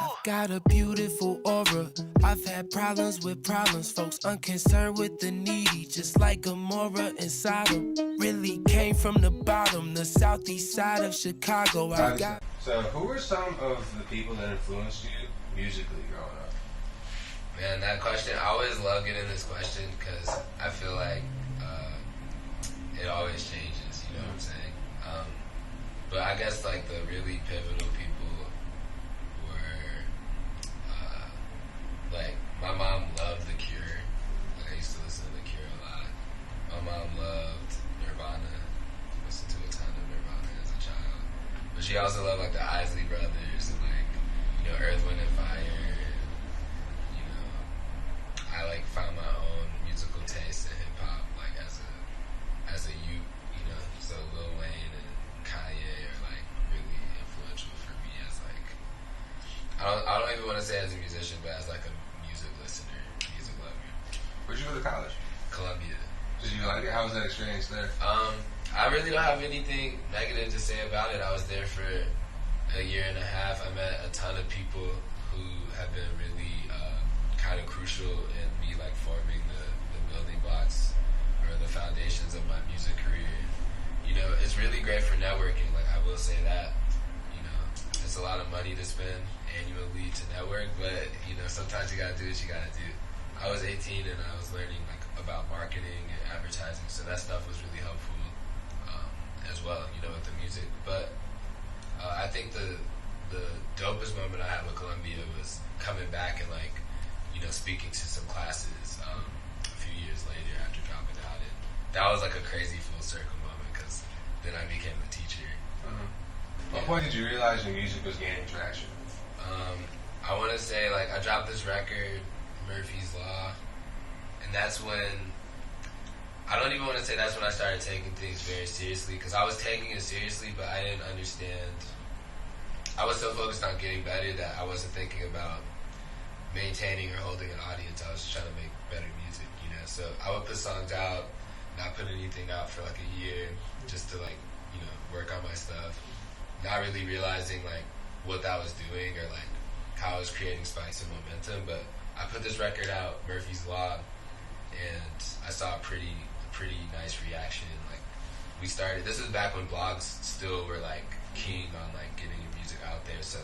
I've got a beautiful aura. I've had problems with problems. Folks unconcerned with the needy, just like Gomorrah and Sodom. Really came from the bottom, the southeast side of Chicago. So who were some of the people that influenced you musically growing up? Man, that question, I always love getting this question because I feel like it always changes, you know what I'm saying? But I guess like the really pivotal people were, like my mom loved The Cure. Like I used to listen to The Cure a lot. My mom loved Nirvana. Listened to a ton of Nirvana as a child. But she also loved like the Isley Brothers and like, you know, Earth, Wind and Fire. And, you know, I like found my own musical taste in hip hop like as a youth, you know. So Lil Wayne and Kanye are like really influential for me as like I don't even want to say as a musician, but as like a music listener, music lover. Where'd you go to college? Columbia. Did you like it? How was that experience there? I really don't have anything negative to say about it. I was there for a year and a half. I met a ton of people who have been really kind of crucial in me like forming the building blocks or the foundations of my music career. You know, it's really great for networking. Like I will say that. You know, it's a lot of money to spend annually to network, but you know, sometimes you gotta do what you gotta do. I was 18 and I was learning like about marketing and advertising, so that stuff was really helpful as well, you know, with the music. But I think the dopest moment I had with Columbia was coming back and like, you know, speaking to some classes a few years later after dropping out, and that was like a crazy full circle moment because then I became a teacher. What point did you realize your music was gaining traction? I want to say like I dropped this record, Murphy's Law, and that's when I don't even want to say that's when I started taking things very seriously, because I was taking it seriously, but I didn't understand. I was so focused on getting better that I wasn't thinking about maintaining or holding an audience. I was just trying to make better music, you know. So I would put songs out, not put anything out for like a year, just to like, you know, work on my stuff, not really realizing like what that was doing or like how I was creating spikes and momentum. But I put this record out, Murphy's Law, and I saw a pretty nice reaction. Like we started, this was back when blogs still were like king on like getting your music out there. So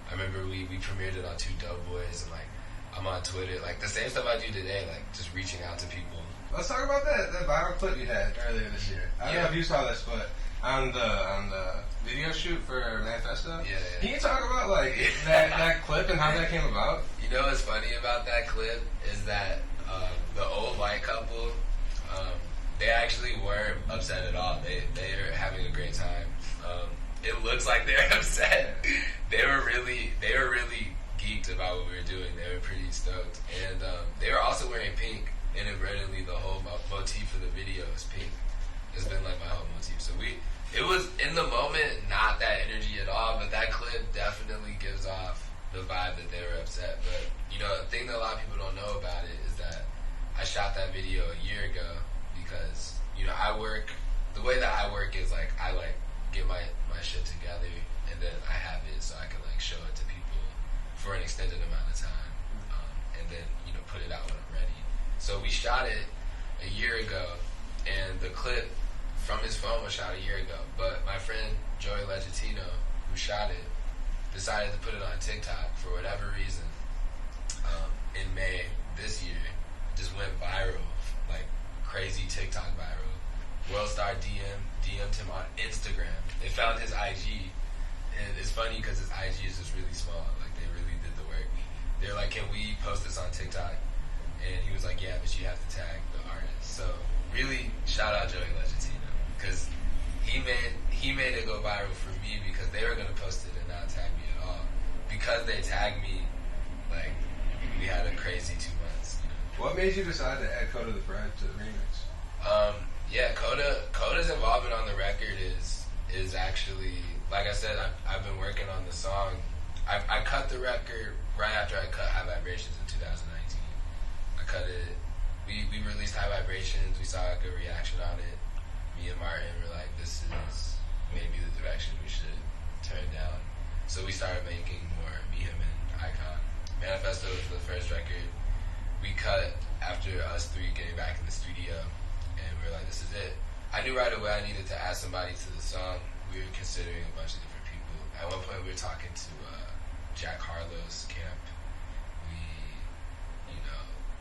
I remember we premiered it on Two Dope Boys, and like I'm on Twitter, like the same stuff I do today, like just reaching out to people. Let's talk about that viral clip you had earlier this year. I don't know if you saw this, but on the video shoot for Manifesto, can you talk about like that clip and how that came about? You know what's funny about that clip is that the old white couple, they actually weren't upset at all. They are having a great time. It looks like they're upset. They were really geeked about what we were doing. They were pretty stoked, and they were also wearing pink. Inadvertently, the whole motif of the video is pink. It's been like my whole motif. So it was in the moment not that energy at all, but that clip definitely gives off the vibe that they were upset. But you know, the thing that a lot of people don't know about it is that I shot that video a year ago because, you know, the way that I work is like I like get my shit together and then I have it so I can like show it to people for an extended amount of time, and then, you know, put it out when I'm ready. So we shot it a year ago, and the clip from his phone was shot a year ago, but my friend Joey Legatino, who shot it, decided to put it on TikTok for whatever reason. In May this year, just went viral, like crazy TikTok viral. Worldstar DM'd him on Instagram. They found his IG, and it's funny because his IG is just really small. Like they really did the work. They're like, "Can we post this on TikTok?" And he was like, "Yeah, but you have to tag the artist." So really, shout out Joey Legatino, because he made it go viral for me because they were gonna post it and not tag me at all. Because they tagged me, like we had a crazy 2 months. You know? What made you decide to add KOTA The Friend to the remix? Yeah, Koda's involvement on the record is actually, like I said, I've been working on the song. I cut the record right after I cut High Vibrations in 2019. I cut it. We released High Vibrations. We saw a good reaction on it. Me and Martin were like, this is maybe the direction we should turn down. So we started making more me, him, and cut after us three getting back in the studio, and we were like, this is it. I knew right away I needed to add somebody to the song. We were considering a bunch of different people. At one point we were talking to Jack Harlow's camp.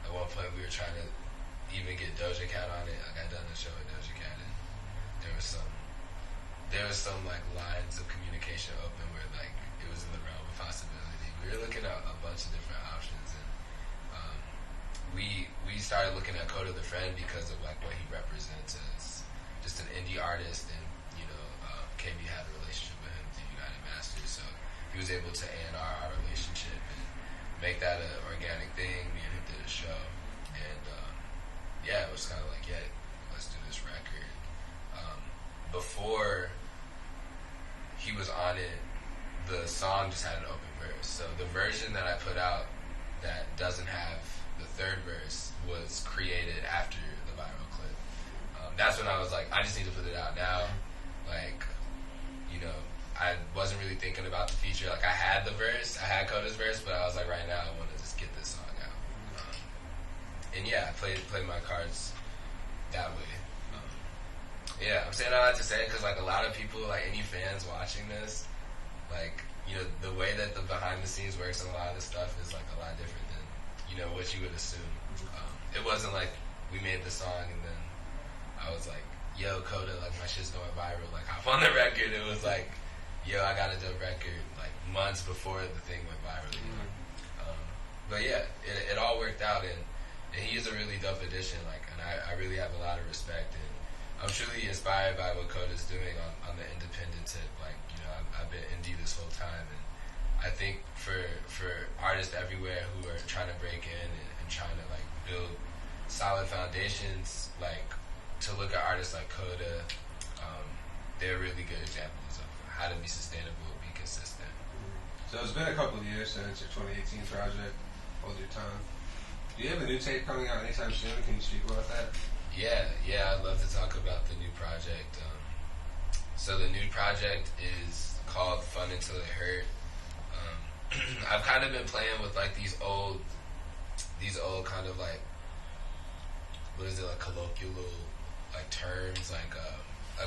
At one point we were trying to even get Doja Cat on it. Like, I done a show with Doja Cat, and there was some like lines of communication open where like it was in the realm of possibility. We were looking at a bunch of different options, and we started looking at KOTA The Friend because of like what he represents as just an indie artist, and KB had a relationship with him through United Masters, so he was able to end our relationship and make that an organic thing. Me and him did a show, and it was kind of like, yeah, let's do this record. Before he was on it, the song just had an open verse. So the version that I put out that doesn't have the third verse was created after the viral clip. That's when I was like, I just need to put it out now. Like, I wasn't really thinking about the feature. Like, I had the verse, I had KOTA's verse, but I was like, right now I want to just get this song out. I played my cards that way. I'm saying all that to say because like a lot of people, like any fans watching this, like the way that the behind the scenes works on a lot of this stuff is like a lot different than what you would assume. It wasn't like we made the song and then I was like, yo, KOTA, like my shit's going viral, like hop on the record. It was like, yo, I got a dope record like months before the thing went viral. But yeah, it all worked out, and he is a really dope addition. Like, and I really have a lot of respect, and I'm truly inspired by what KOTA's doing on the independent tip. Like, I've been indie this whole time, and I think for artists everywhere who are trying to break in and trying to like build solid foundations, like to look at artists like KOTA, they're really good examples of how to be sustainable, be consistent. So it's been a couple of years since your 2018 project, Hold Your Tongue. Do you have a new tape coming out anytime soon? Can you speak about that? Yeah, I'd love to talk about the new project. So the new project is called Fun Until It Hurt. I've kind of been playing with like these old kind of like, what is it, like colloquial like terms, like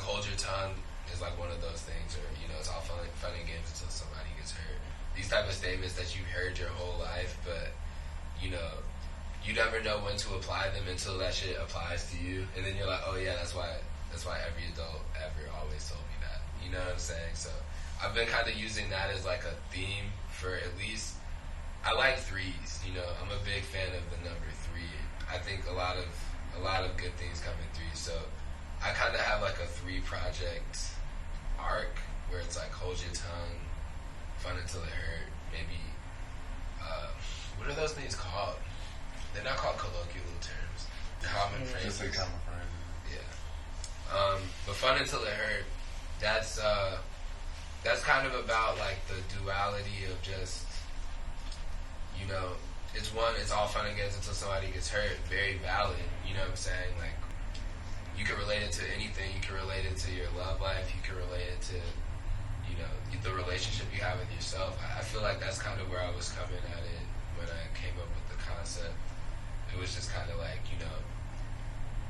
Hold Your Tongue is like one of those things, or it's all fun and games until somebody gets hurt. These type of statements that you've heard your whole life, but you never know when to apply them until that shit applies to you, and then you're like, oh yeah, that's why every adult ever always told me that. You know what I'm saying? So I've been kind of using that as like a theme for at least. I like threes. I'm a big fan of the number 3. I think a lot of good things come in threes. So I kind of have like a 3-project arc where it's like Hold Your Tongue, Fun Until It Hurt, maybe. What are those things called? They're not called colloquial terms. Common phrases. Just a common phrase. Yeah. But Fun Until It Hurt, that's kind of about like the duality of just, it's all fun and games until somebody gets hurt. Very valid. You know what I'm saying? Like, you can relate it to anything. You can relate it to your love life. You can relate it to, the relationship you have with yourself. I feel like that's kind of where I was coming at it when I came up with the concept. It was just kind of like,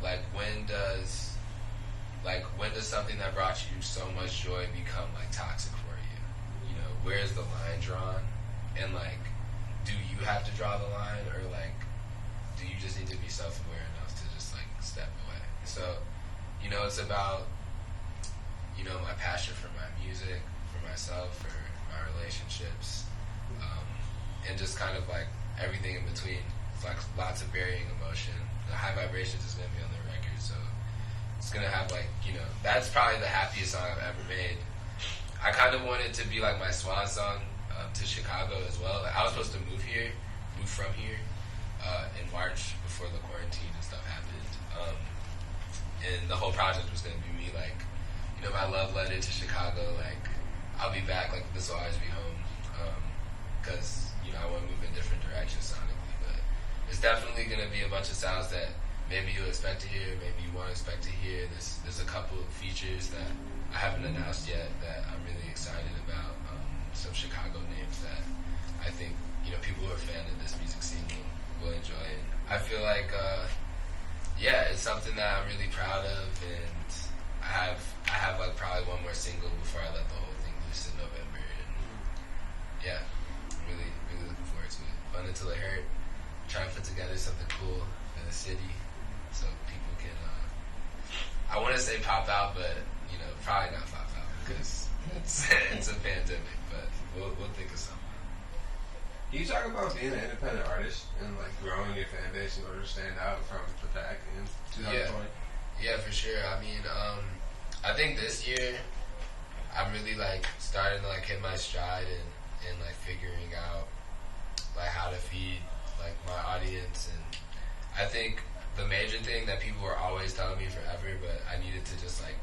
like when does something that brought you so much joy become like toxic for you? Where's the line drawn? And like, do you have to draw the line, or like, do you just need to be self-aware enough to just like step away? So, it's about, my passion for my music, for myself, for my relationships, and just kind of like everything in between. It's like lots of varying emotion. The High Vibrations is going to be on the record, so it's going to have like, that's probably the happiest song I've ever made. I kind of wanted to be like my swan song to Chicago as well. Like, I was supposed to move from here in March before the quarantine and stuff happened. And the whole project was going to be me like, my love letter to Chicago, like, I'll be back, like, this will always be home. Because, I want to move in different directions sonically. But it's definitely going to be a bunch of sounds that maybe you'll expect to hear, maybe you won't expect to hear. There's a couple of features that I haven't announced yet that I'm really excited about. Some Chicago names that I think, people who are fans of this music scene will enjoy. And I I feel like, yeah, it's something that I'm really proud of, and I have like probably one more single before I let the whole thing loose in November, and yeah, I'm really looking forward to it. Fun Until It Hurt, trying to put together something cool in the city so people can, I want to say pop out, but you know, probably not pop out because it's a pandemic, but we'll think of something. Can you talk about being an independent artist and like growing your fan base in order to stand out from the pack in 2020? Yeah, for sure. I mean, I think this year I'm really like starting to like hit my stride and like figuring out like how to feed like my audience, and I think the major thing that people were always telling me forever, but I needed to just like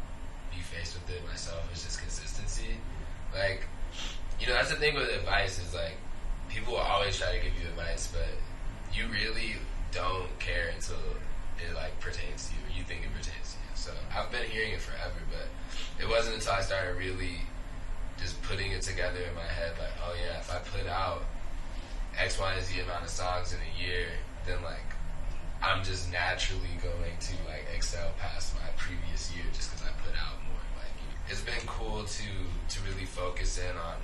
be faced with it myself, is just consistency. Like, you know, that's the thing with advice is like, people will always try to give you advice, but you really don't care until it like pertains to you, or you think it pertains to you. So I've been hearing it forever, but it wasn't until I started really just putting it together in my head, like, oh yeah, if I put out X, Y, and Z amount of songs in a year, then like I'm just naturally going to like excel past my previous year just because I put out more. Like, it's been cool to really focus in on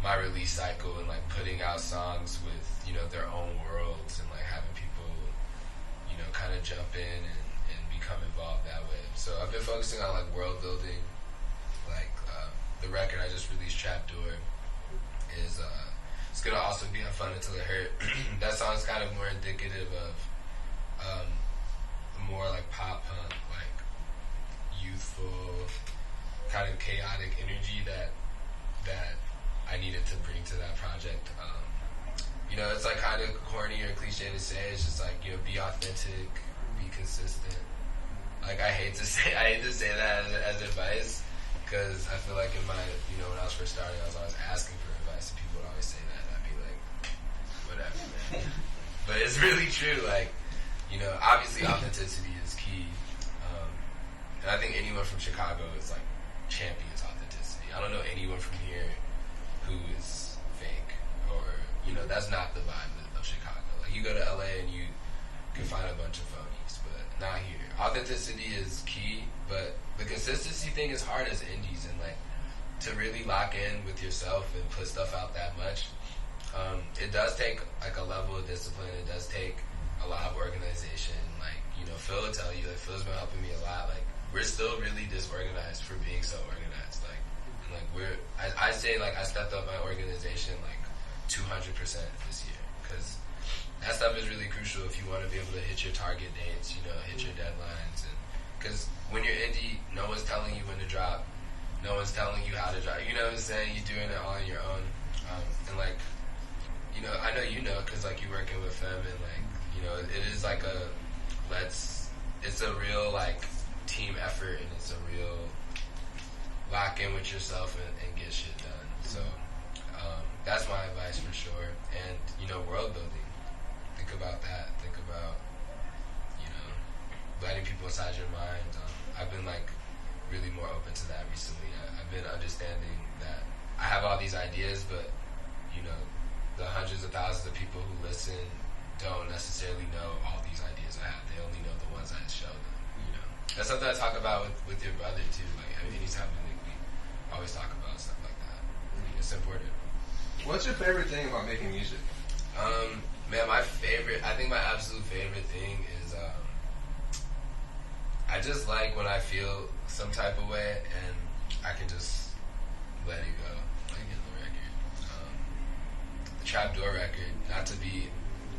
my release cycle and like putting out songs with, you know, their own worlds, and like having people, you know, kind of jump in and become involved that way. So I've been focusing on like world building. Like the record I just released, Trapdoor, is it's gonna also be on Fun Until It Hurt. That song's kind of more indicative of more like pop punk, like youthful, kind of chaotic energy that I needed to bring to that project. You know, it's like kind of corny or cliche to say. It's just like, you know, be authentic, be consistent. Like I hate to say that as advice, because I feel like in my, you know, when I was first starting, I was always asking for advice, and people would always say that, and I'd be like, whatever, man. But it's really true. Like, you know, obviously authenticity is key, and I think anyone from Chicago is like champions authenticity. I don't know anyone from here who is fake, or, you know, that's not the vibe of Chicago. Like, you go to LA and you can find a bunch of phonies, but not here. Authenticity is key, but the consistency thing is hard as indies, and like to really lock in with yourself and put stuff out that much. It does take like a level of discipline. It does take a lot of organization. Like, you know, Phil will tell you, like, Phil's been helping me a lot. Like, we're still really disorganized for being so organized. Like, I say, like, I stepped up my organization, like, 200% this year. Because that stuff is really crucial if you want to be able to hit your target dates, you know, hit your deadlines. And because when you're indie, no one's telling you when to drop. No one's telling you how to drop. You know what I'm saying? You're doing it all on your own. And, like, you know, I know you know because, like, you're working with them, and, like, you know, it is, like, it's a real, like, team effort, and it's a real lock in with yourself and get shit done. So that's my advice for sure. And, you know, world building. Think about that. Think about, you know, letting people inside your mind. I've been like really more open to that recently. I've been understanding that I have all these ideas, but, you know, the hundreds of thousands of people who listen don't necessarily know all these ideas I have. They only know the ones I show them, you know. That's something I talk about with your brother too. Like, I mean, anytime we always talk about stuff like that. I mean, it's important. What's your favorite thing about making music? Man, I think my absolute favorite thing is, I just like when I feel some type of way and I can just let it go, like in the record. The Trapdoor record, not to be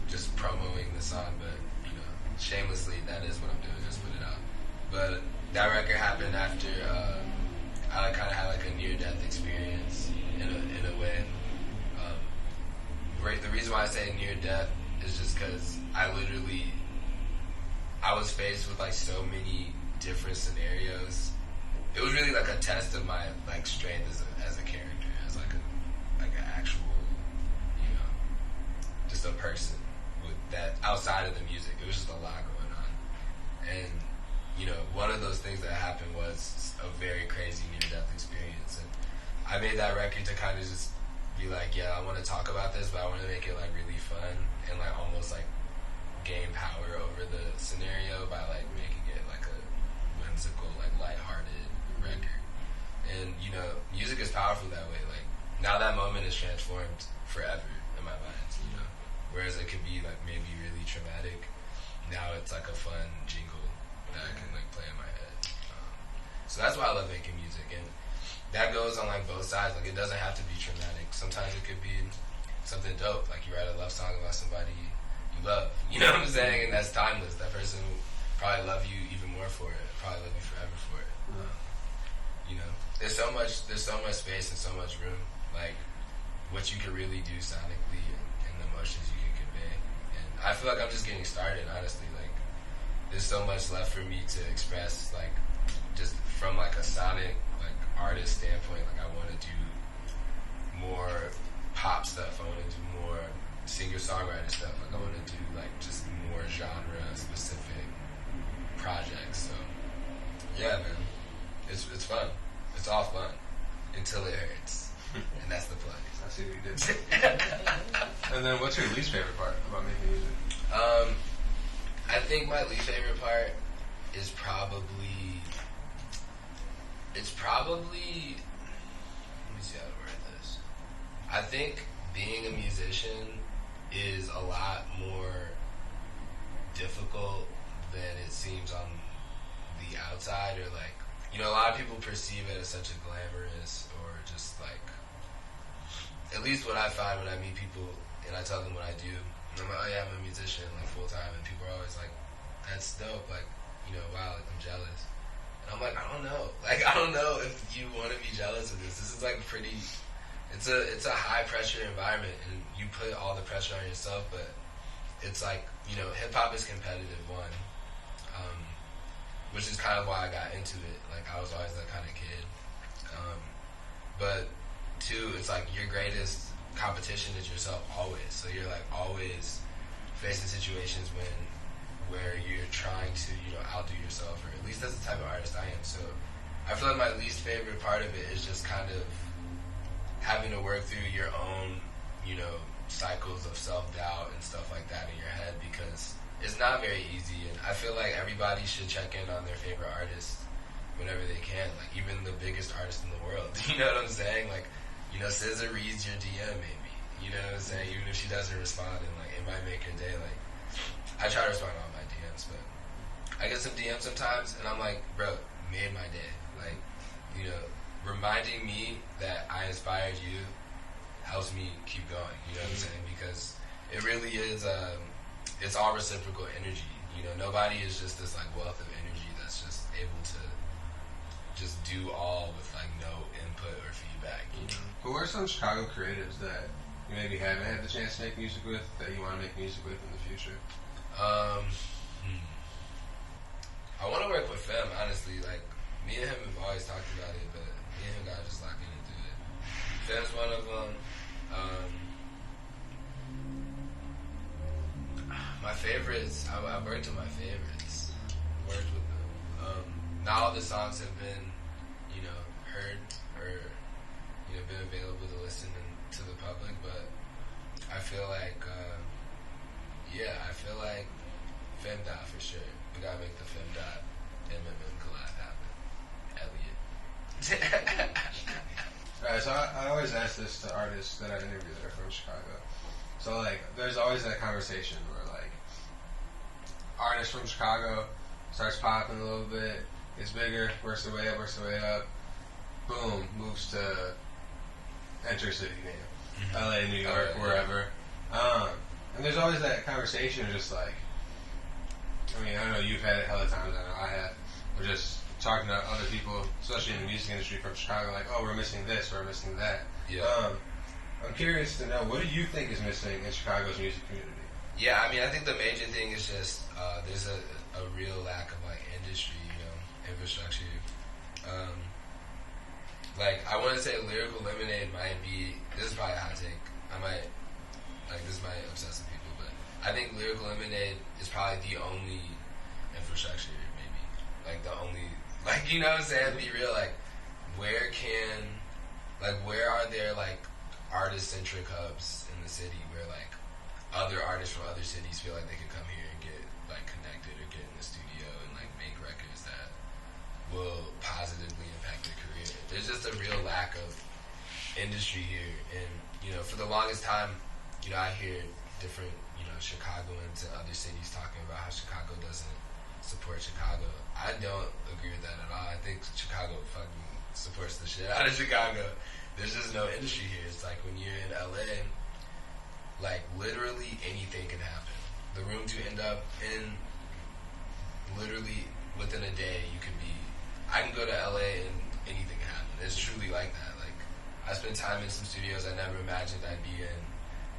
just promoting the song, but, you know, shamelessly, that is what I'm doing, just put it out. But that record happened after, I kind of had like a near-death experience in a way. The reason why I say near-death is just because I was faced with like so many different scenarios. It was really like a test of my like strength as a character, as like an actual, you know, just a person with that outside of the music. It was just a lot going on, and, you know, one of those things that happened was a very crazy near-death experience. And I made that record to kind of just be like, yeah, I want to talk about this, but I want to make it like really fun and like almost like gain power over the scenario by like making it like a whimsical, like lighthearted record. And you know, music is powerful that way. Like now that moment is transformed forever in my mind. You know, whereas it could be like maybe really traumatic. Now it's like a fun jingle that I can like play in my head. So that's why I love making music, and that goes on like both sides. Like it doesn't have to be traumatic. Sometimes it could be something dope. Like you write a love song about somebody you love. You know what I'm saying? And that's timeless. That person will probably love you even more for it. Probably love you forever for it. You know, there's so much space and so much room. Like what you can really do sonically and the emotions you can convey. And I feel like I'm just getting started. Honestly, like there's so much left for me to express. Like just from like a sonic like artist standpoint. Like I want to do more pop stuff. I want to do more singer-songwriter stuff. Like I want to do like just more genre-specific projects. So yeah, man, it's fun. It's all fun until it hurts, and that's the plug. I see what you did. And then, what's your least favorite part about making music? I think my least favorite part is probably. Let me see how to word this. I think being a musician is a lot more difficult than it seems on the outside, or like, you know, a lot of people perceive it as such a glamorous, or just like, at least what I find when I meet people and I tell them what I do, and I'm like, oh yeah, I'm a musician, like full time, and people are always like, that's dope, like, you know, wow, like I'm jealous. And I'm like, I don't know. Like, I don't know if you want to be jealous of this. This is like pretty, it's a high pressure environment, and you put all the pressure on yourself, but it's like, you know, hip hop is competitive, one, which is kind of why I got into it. Like, I was always that kind of kid. But two, it's like your greatest competition is yourself always. So you're like always facing situations where you're trying to, you know, outdo yourself, or at least that's the type of artist I am. So I feel like my least favorite part of it is just kind of having to work through your own, you know, cycles of self-doubt and stuff like that in your head, because it's not very easy. And I feel like everybody should check in on their favorite artist whenever they can, like even the biggest artist in the world. You know what I'm saying? Like, you know, SZA reads your DM maybe, you know what I'm saying? Even if she doesn't respond, and like it might make her day. Like, I try to respond to all my DMs, but I get some DMs sometimes and I'm like, bro, made my day. Like, you know, reminding me that I inspired you helps me keep going, you know what I'm saying? Because it really is, it's all reciprocal energy. You know, nobody is just this like wealth of energy that's just able to just do all with like no input or feedback, you know? Who are some Chicago creatives that you maybe haven't had the chance to make music with, that you want to make music with in the future? I want to work with Fem, honestly. Like, me and him have always talked about it, but me and him gotta just lock in and do it. Fem's one of them. My favorites, I've worked with my favorites. Worked with them. Not all the songs have been, you know, heard or, you know, been available to listen to the public, but I feel like, I feel like Femdot for sure. We gotta make the Femdot MMM collab happen. Elliot. Alright, so I always ask this to artists that I interview that are from Chicago. So like, there's always that conversation where like, artist from Chicago starts popping a little bit, gets bigger, works their way up, boom, moves to enter city name, LA, New York, wherever. And there's always that conversation of just like, I mean, I know you've had it hella times, I know I have, we're just talking to other people, especially in the music industry from Chicago, like, oh, we're missing this, we're missing that. Yeah. I'm curious to know, what do you think is missing in Chicago's music community? Yeah, I mean, I think the major thing is just there's a real lack of like industry, you know, infrastructure. Like, I want to say Lyrical Lemonade might be, this is probably a hot take, this might upset some people, but I think Lyrical Lemonade is probably the only infrastructure, maybe, like the only, like, you know what I'm saying, be real, like, where are there like artist-centric hubs in the city where like other artists from other cities feel like they could come here and get like connected or get in the studio and like make records that will positively impact their career. There's just a real lack of industry here, and you know, for the longest time, you know, I hear different, you know, Chicagoans and other cities talking about how Chicago doesn't support Chicago. I don't agree with that at all. I think Chicago fucking supports the shit out of Chicago. There's just no industry here. It's like when you're in LA, like literally anything can happen. The rooms you end up in, literally within a day, you could be. I can go to LA and anything can happen. It's truly like that. Like I spent time in some studios I never imagined I'd be in.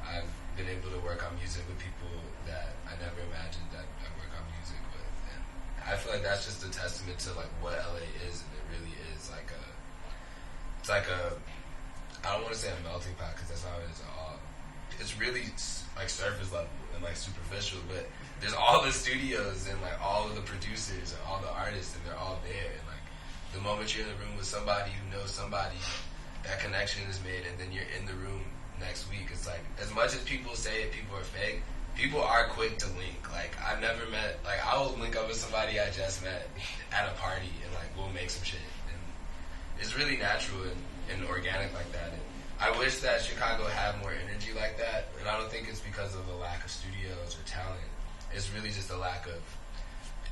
I've been able to work on music with people that I never imagined that I'd work on music with, and I feel like that's just a testament to like what LA is, and it really is like a. It's like a. I don't want to say a melting pot because that's not what it is at all. It's really like surface level and like superficial, but there's all the studios and like all of the producers and all the artists, and they're all there. And like the moment you're in the room with somebody who knows somebody, that connection is made, and then you're in the room next week. It's like as much as people say it, people are fake. People are quick to link. Like I've never met. Like I will link up with somebody I just met at a party, and like we'll make some shit. And it's really natural and organic like that. And I wish that Chicago had more energy like that, and I don't think it's because of a lack of studios or talent. It's really just a lack of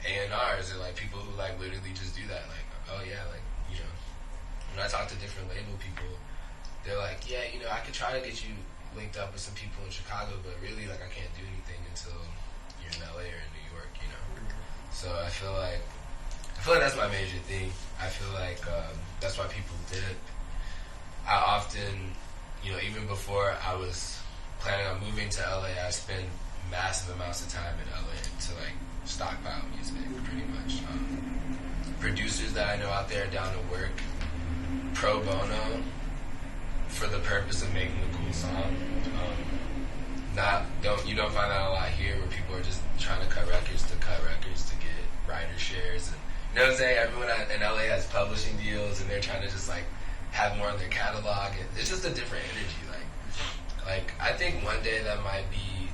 A&Rs or like people who like literally just do that. Like, oh yeah, like, you know, when I talk to different label people, they're like, yeah, you know, I could try to get you linked up with some people in Chicago, but really like I can't do anything until you're in LA or in New York, you know. So I feel like that's my major thing. I feel like that's why people dip. I often, you know, even before I was planning on moving to LA, I spend massive amounts of time in LA to like stockpile music, pretty much. Producers that I know out there down to work pro bono for the purpose of making a cool song. You don't find that a lot here, where people are just trying to cut records to get writer shares, and you know what I'm saying. Everyone in LA has publishing deals, and they're trying to just like have more on their catalog. And it's just a different energy. Like I think one day that might be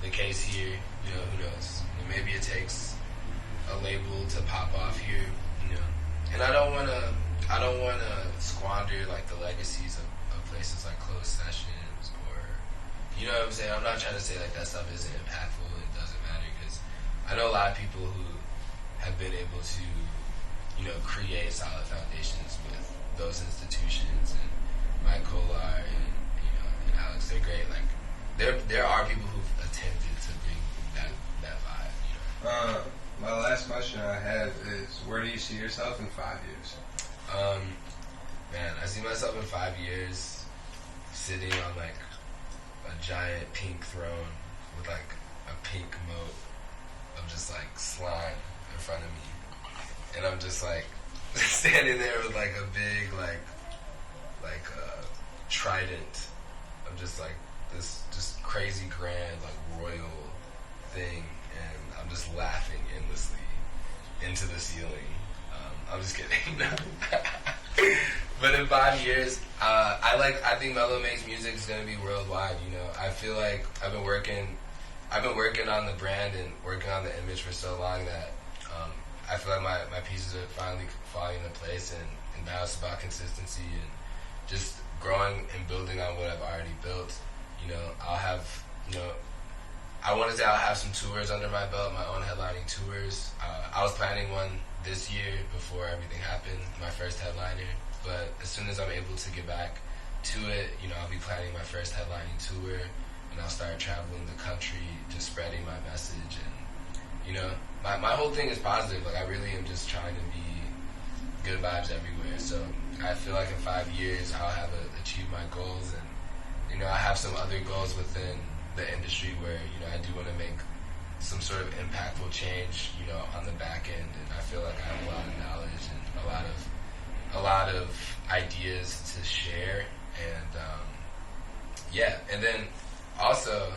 the case here. You know, who knows? Maybe it takes a label to pop off here. You know, and I don't want to squander like the legacies of places like Closed Sessions, or you know what I'm saying. I'm not trying to say like that stuff isn't impactful and it doesn't matter, because I know a lot of people who have been able to, you know, create solid foundations with those institutions, and Mike Kolar and, you know, and Alex, they're great. Like there are people who've attempted to bring that vibe, you know. My last question I have is, where do you see yourself in 5 years? Man, I see myself in 5 years sitting on like a giant pink throne with like a pink moat of just like slime in front of me, and I'm just like standing there with like a big like trident of just like this just crazy grand like royal thing, and I'm just laughing endlessly into the ceiling. I'm just kidding. But in 5 years, I think Melo Makes music is gonna be worldwide. You know, I feel like I've been working on the brand and working on the image for so long that I feel like my pieces are finally falling into place, and now it's about consistency and just growing and building on what I've already built. You know, I'll have, you know, I want to say I'll have some tours under my belt, my own headlining tours. I was planning one this year before everything happened, my first headliner. But as soon as I'm able to get back to it, you know, I'll be planning my first headlining tour, and I'll start traveling the country, just spreading my message. And, you know, my whole thing is positive. Like, I really am just trying to be good vibes everywhere. So I feel like in 5 years, I'll have achieved my goals. And, you know, I have some other goals within the industry where, you know, I do want to make some sort of impactful change, you know, on the back end. And I feel like I have a lot of knowledge and a lot of ideas to share. And yeah, and then also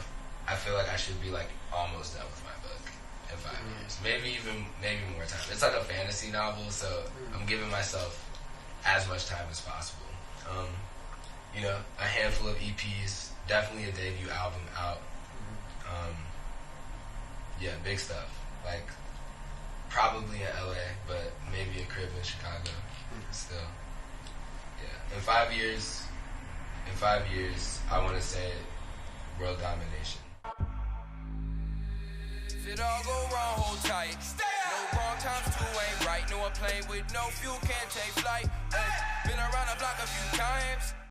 I feel like I should be like almost done with my book in 5 years, maybe more time. It's like a fantasy novel, so I'm giving myself as much time as possible. You know, a handful of EPs, definitely a debut album out, Yeah, big stuff. Like, probably in LA, but maybe a crib in Chicago. Still. Yeah. In 5 years, I want to say world domination. If it all go wrong, hold tight. No wrong times two ain't right. No, a plane with no fuel can't take flight. Been around the block a few times.